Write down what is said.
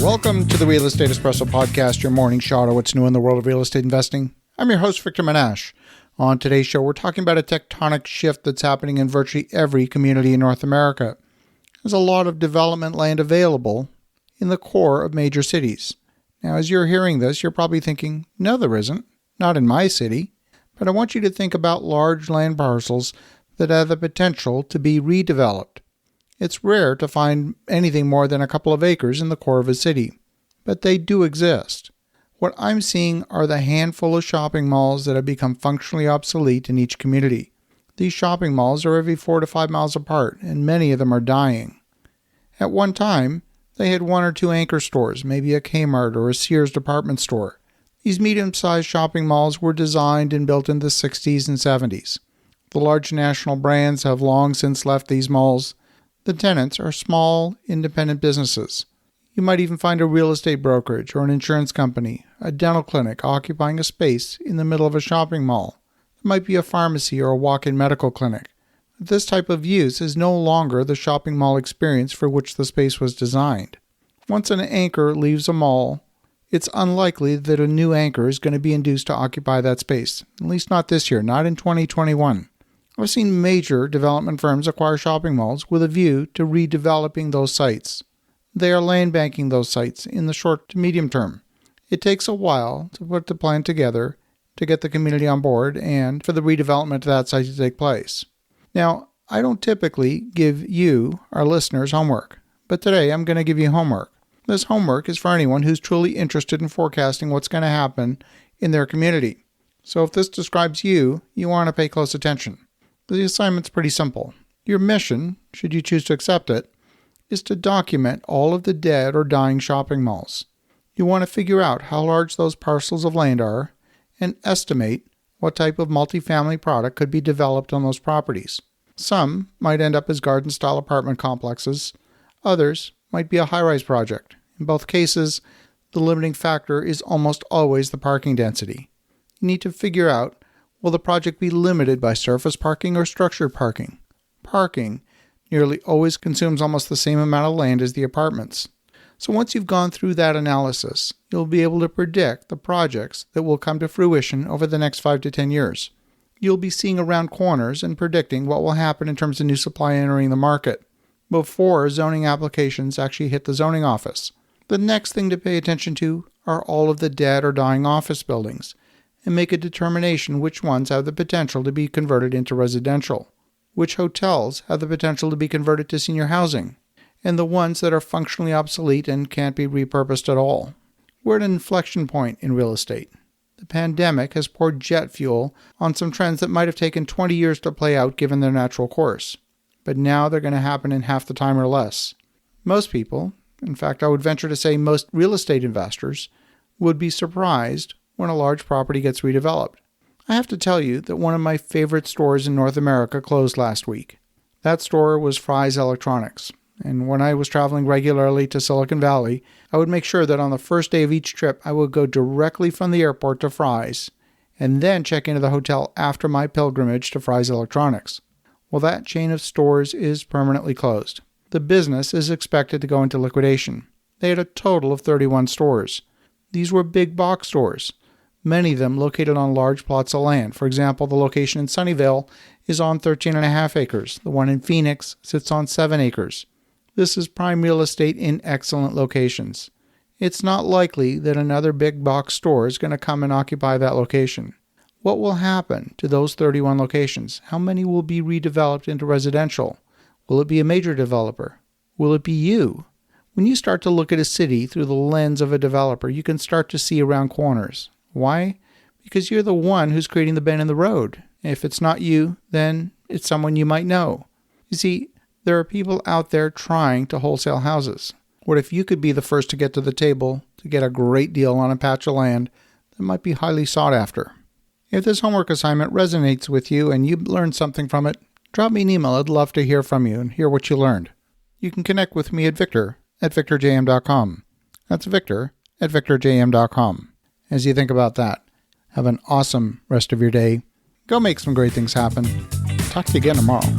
Welcome to the Real Estate Espresso Podcast, your morning shot of what's new in the world of real estate investing. I'm your host, Victor Menashe. On today's show, we're talking about a tectonic shift that's happening in virtually every community in North America. There's a lot of development land available in the core of major cities. Now, as you're hearing this, you're probably thinking, no, there isn't. Not in my city. But I want you to think about large land parcels that have the potential to be redeveloped. It's rare to find anything more than a couple of acres in the core of a city, but they do exist. What I'm seeing are the handful of shopping malls that have become functionally obsolete in each community. These shopping malls are every 4 to 5 miles apart, and many of them are dying. At one time, they had 1 or 2 anchor stores, maybe a Kmart or a Sears department store. These medium-sized shopping malls were designed and built in the 60s and 70s. The large national brands have long since left these malls. The tenants are small, independent businesses. You might even find a real estate brokerage or an insurance company, a dental clinic occupying a space in the middle of a shopping mall. There might be a pharmacy or a walk-in medical clinic. This type of use is no longer the shopping mall experience for which the space was designed. Once an anchor leaves a mall, it's unlikely that a new anchor is going to be induced to occupy that space, at least not this year, not in 2021. I've seen major development firms acquire shopping malls with a view to redeveloping those sites. They are land banking those sites in the short to medium term. It takes a while to put the plan together, to get the community on board, and for the redevelopment of that site to take place. Now, I don't typically give you, our listeners, homework, but today I'm going to give you homework. This homework is for anyone who's truly interested in forecasting what's going to happen in their community. So if this describes you, you want to pay close attention. The assignment's pretty simple. Your mission, should you choose to accept it, is to document all of the dead or dying shopping malls. You want to figure out how large those parcels of land are and estimate what type of multifamily product could be developed on those properties. Some might end up as garden-style apartment complexes. Others might be a high-rise project. In both cases, the limiting factor is almost always the parking density. You need to figure out, will the project be limited by surface parking or structured parking? Parking nearly always consumes almost the same amount of land as the apartments. So once you've gone through that analysis, you'll be able to predict the projects that will come to fruition over the next 5 to 10 years. You'll be seeing around corners and predicting what will happen in terms of new supply entering the market before zoning applications actually hit the zoning office. The next thing to pay attention to are all of the dead or dying office buildings, and make a determination which ones have the potential to be converted into residential, which hotels have the potential to be converted to senior housing, and the ones that are functionally obsolete and can't be repurposed at all. We're at an inflection point in real estate. The pandemic has poured jet fuel on some trends that might have taken 20 years to play out given their natural course, but now they're going to happen in half the time or less. Most people, in fact I would venture to say most real estate investors, would be surprised when a large property gets redeveloped. I have to tell you that one of my favorite stores in North America closed last week. That store was Fry's Electronics, and when I was traveling regularly to Silicon Valley, I would make sure that on the first day of each trip I would go directly from the airport to Fry's, and then check into the hotel after my pilgrimage to Fry's Electronics. Well, that chain of stores is permanently closed. The business is expected to go into liquidation. They had a total of 31 stores. These were big box stores, many of them located on large plots of land. For example, the location in Sunnyvale is on 13.5 acres. The one in Phoenix sits on 7 acres. This is prime real estate in excellent locations. It's not likely that another big box store is going to come and occupy that location. What will happen to those 31 locations? How many will be redeveloped into residential? Will it be a major developer? Will it be you? When you start to look at a city through the lens of a developer, you can start to see around corners. Why? Because you're the one who's creating the bend in the road. If it's not you, then it's someone you might know. You see, there are people out there trying to wholesale houses. What if you could be the first to get to the table to get a great deal on a patch of land that might be highly sought after? If this homework assignment resonates with you and you learned something from it, drop me an email. I'd love to hear from you and hear what you learned. You can connect with me at victor@victorjm.com. That's victor@victorjm.com. As you think about that, have an awesome rest of your day. Go make some great things happen. Talk to you again tomorrow.